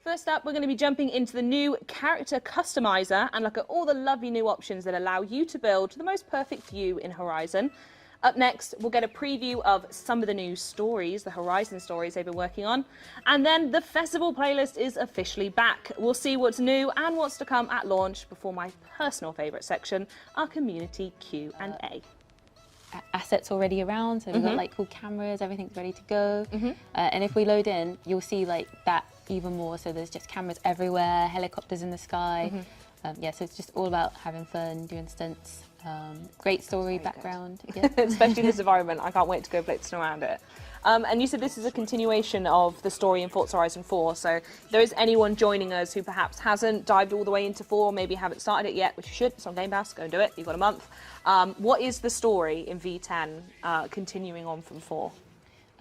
First up, we're going to be jumping into the new character customizer and look at all the lovely new options that allow you to build the most perfect you in Horizon. Up next, we'll get a preview of some of the new stories, the Horizon stories they've been working on. And then the festival playlist is officially back. We'll see what's new and what's to come at launch before my personal favourite section, our community Q&A. Assets already around, so we've got like cool cameras, everything's ready to go. And if we load in, you'll see like that even more. So there's just cameras everywhere, helicopters in the sky. Yeah, so it's just all about having fun, doing stunts. Great story background. Yeah. Especially this environment, I can't wait to go blitzing around it. And you said this is a continuation of the story in Forza Horizon 4, so if there is anyone joining us who perhaps hasn't dived all the way into 4, maybe haven't started it yet, which you should, it's on Game Pass, go and do it, you've got a month. What is the story in V10 continuing on from 4?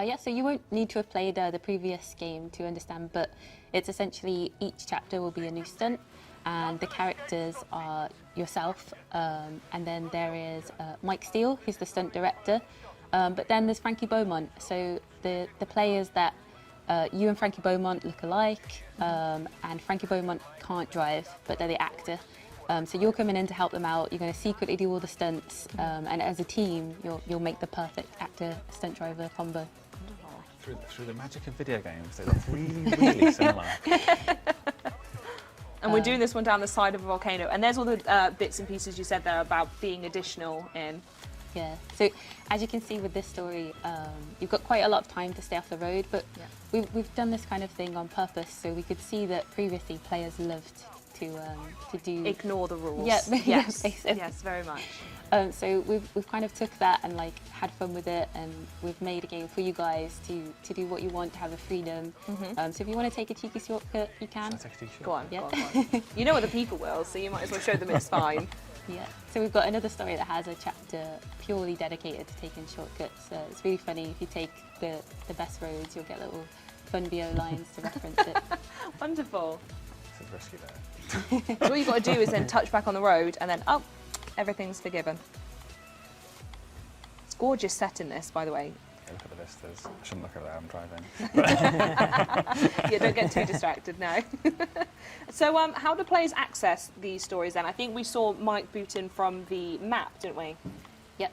Yeah, so you won't need to have played the previous game to understand, but it's essentially each chapter will be a new stunt, and the characters are yourself, and then there is Mike Steele, who's the stunt director, but then there's Frankie Beaumont. So the players that you and Frankie Beaumont look alike, and Frankie Beaumont can't drive, but they're the actor. So you're coming in to help them out. You're going to secretly do all the stunts, and as a team, you'll make the perfect actor-stunt driver combo. Through the magic of video games, they look really, really similar. And we're doing this one down the side of a volcano, and there's all the bits and pieces you said there about being additional in. Yeah, so as you can see with this story, you've got quite a lot of time to stay off the road, but we've done this kind of thing on purpose, so we could see that previously players loved to do... Ignore the rules. Yeah, yes, basically. yes, very much. So we've kind of took that and like had fun with it, and we've made a game for you guys to do what you want, to have the freedom. So if you want to take a cheeky shortcut, you can. Go on, yeah. go on. You know other people will, so you might as well show them it's fine. Yeah, so we've got another story that has a chapter purely dedicated to taking shortcuts. It's really funny. If you take the best roads, you'll get little fun VO lines to reference it. Wonderful. It's risky there. So all you've got to do is then touch back on the road, and then, oh, everything's forgiven. It's gorgeous set in this, by the way. Yeah, look at the vistas. I shouldn't look at where I'm driving. Yeah, don't get too distracted now. So how do players access these stories then? I think we saw Mike boot in from the map, didn't we? Yep.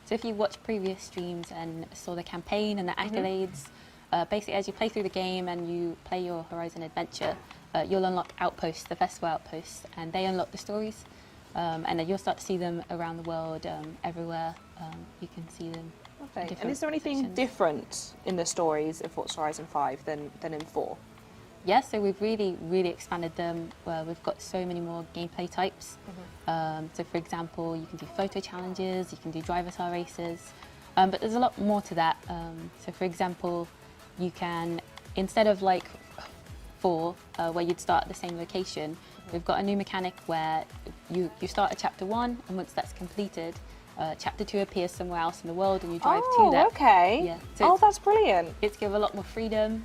So if you watched previous streams and saw the campaign and the accolades, basically as you play through the game and you play your Horizon adventure, you'll unlock outposts, the festival outposts, and they unlock the stories. And then you'll start to see them around the world, everywhere. You can see them. Okay. And is there anything different in the stories of Forza Horizon 5 than in 4? Yeah, so we've really, really expanded them. We've got so many more gameplay types. So for example, you can do photo challenges, you can do driver car races, but there's a lot more to that. So for example, you can, instead of like 4, where you'd start at the same location, we've got a new mechanic where you start at chapter 1, and once that's completed, chapter 2 appears somewhere else in the world and you drive to that. Okay. Yeah. So that's brilliant. It's give a lot more freedom.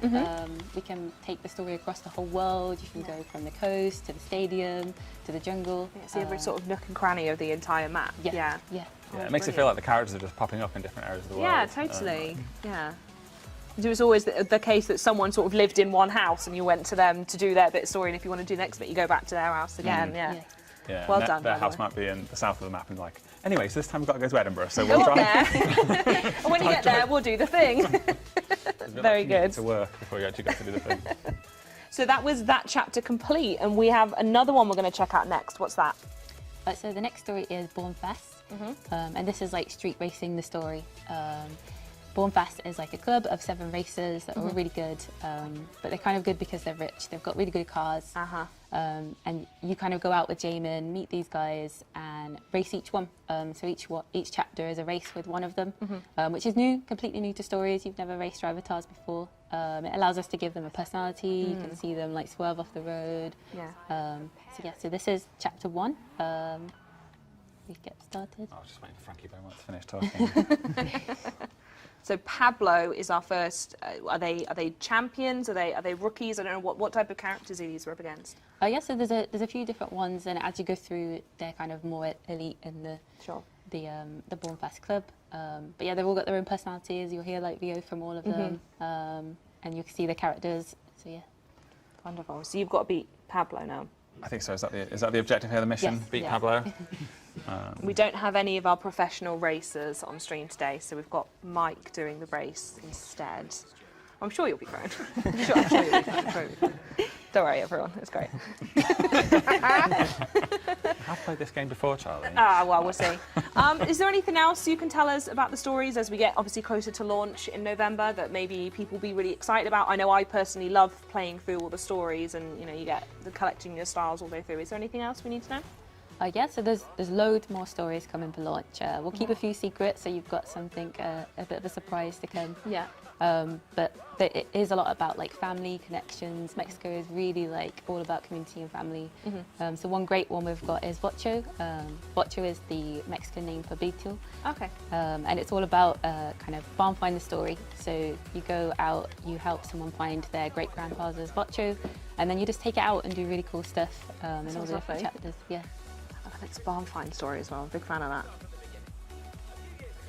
We can take the story across the whole world. You can go from the coast to the stadium to the jungle. Yeah, see every sort of nook and cranny of the entire map. Yeah. It makes it feel like the characters are just popping up in different areas of the world. Yeah, totally. Yeah. It was always the case that someone sort of lived in one house and you went to them to do their bit of story, and if you want to do the next bit, you go back to their house again. Yeah, well done. Their house might be in the south of the map, and like, anyway, so this time we've got to go to Edinburgh, so Go we'll on drive. there. And when you get there, we'll do the thing. Very good. To work before you actually get to do the thing. So that was that chapter complete, and we have another one we're going to check out next. What's that? So the next story is Born Fast, and this is like street racing the story. Born Fast is like a club of 7 racers that are all really good, but they're kind of good because they're rich. They've got really good cars, and you kind of go out with Jamin, meet these guys, and race each one. So each chapter is a race with one of them, which is new, completely new to stories. You've never raced driver cars before. It allows us to give them a personality. You can see them like swerve off the road. So this is chapter 1. We get started. I was just waiting for Frankie Beaumont to finish talking. So Pablo is our first. Are they champions? Are they rookies? I don't know what type of characters are these up against. Yeah, so there's a few different ones, and as you go through, they're kind of more elite in the Born Fast club. But yeah, they've all got their own personalities. You'll hear like VO from all of them, and you can see the characters. So yeah. Wonderful. So you've got to beat Pablo now. I think so. Is that the objective here, the mission? Yes, Beat yeah. Pablo? We don't have any of our professional racers on stream today, so we've got Mike doing the race instead. I'm sure you'll be fine. I'm sure you'll be fine. I'm sure you'll be fine. Don't worry, everyone. It's great. I've played this game before, Charlie. Well, we'll see. Is there anything else you can tell us about the stories as we get obviously closer to launch in November that maybe people will be really excited about? I know I personally love playing through all the stories, and you get the collecting your stars all the way through. Is there anything else we need to know? Yeah, so there's loads more stories coming for launch. We'll keep a few secrets, so you've got something, a bit of a surprise to come. Yeah. But it is a lot about like family connections. Mexico is really like all about community and family. So one great one we've got is Bocho. Bocho is the Mexican name for beetle. Okay. And it's all about kind of barn find the story. So you go out, you help someone find their great grandfather's Bocho, and then you just take it out and do really cool stuff in all the Sounds different lovely. chapters. Yeah. It's barn find story as well. I'm a big fan of that.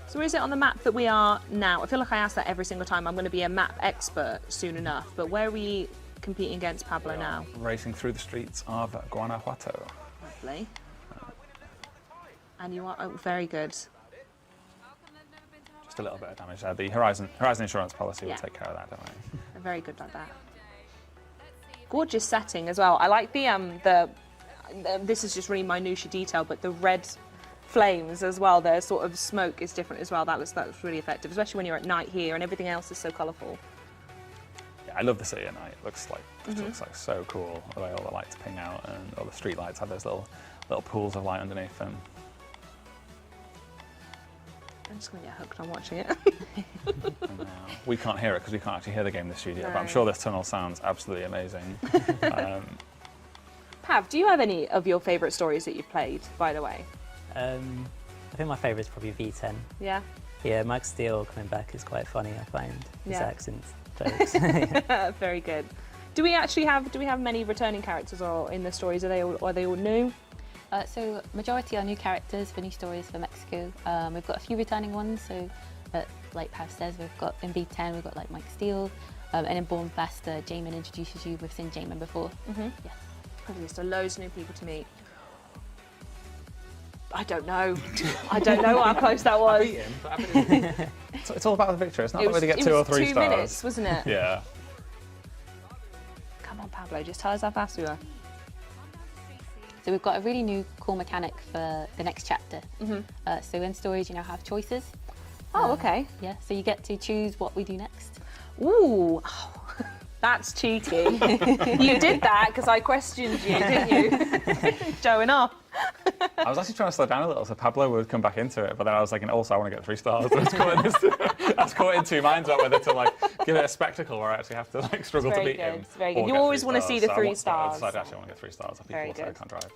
So where is it on the map that we are now? I feel like I ask that every single time. I'm going to be a map expert soon enough. But where are we competing against Pablo now? Racing through the streets of Guanajuato. Lovely. And you are very good. Just a little bit of damage there. The Horizon insurance policy will take care of that, don't worry. Very good like that. Gorgeous setting as well. I like the this is just really minutiae detail, but the red flames as well, their sort of smoke is different as well. That's really effective, especially when you're at night here and everything else is so colourful. Yeah, I love the city at night. It looks like so cool the way all the lights ping out and all the street lights have those little pools of light underneath them. I'm just going to get hooked on watching it. We can't hear it because we can't actually hear the game in the studio, No. but I'm sure this tunnel sounds absolutely amazing. Pav, do you have any of your favourite stories that you've played, by the way? I think my favourite is probably V10. Yeah? Yeah, Mike Steele coming back is quite funny, I find. His Yeah. accent jokes. Very good. Do we have many returning characters or in the stories? Are they all new? So majority are new characters for new stories for Mexico. We've got a few returning ones. So, like Pav says, we've got in B10, we've got like Mike Steele, and in Born Fast, Jamin introduces you. We've seen Jamin before. Yeah. So loads of new people to meet. I don't know. I don't know how close that was. It's all about the victory. It's not It whether you get was 2 or 3 2 stars. minutes, wasn't it? Yeah. Come on, Pablo, just tell us how fast we were. So we've got a really new cool mechanic for the next chapter. So in stories, you now have choices. Oh, okay. Yeah. So you get to choose what we do next. Ooh, that's cheeky. You did that because I questioned you, didn't you? Showing off. I was actually trying to slow down a little so Pablo would come back into it, but then I was like, and also I want to get 3 stars. I was caught in 2 minds about whether to like give it a spectacle or I actually have to like struggle to Very beat him. good, very good. or You get always 3 want to see the stars. 3 I stars. decided actually I want to get 3 stars. People Very will say I good. can't drive.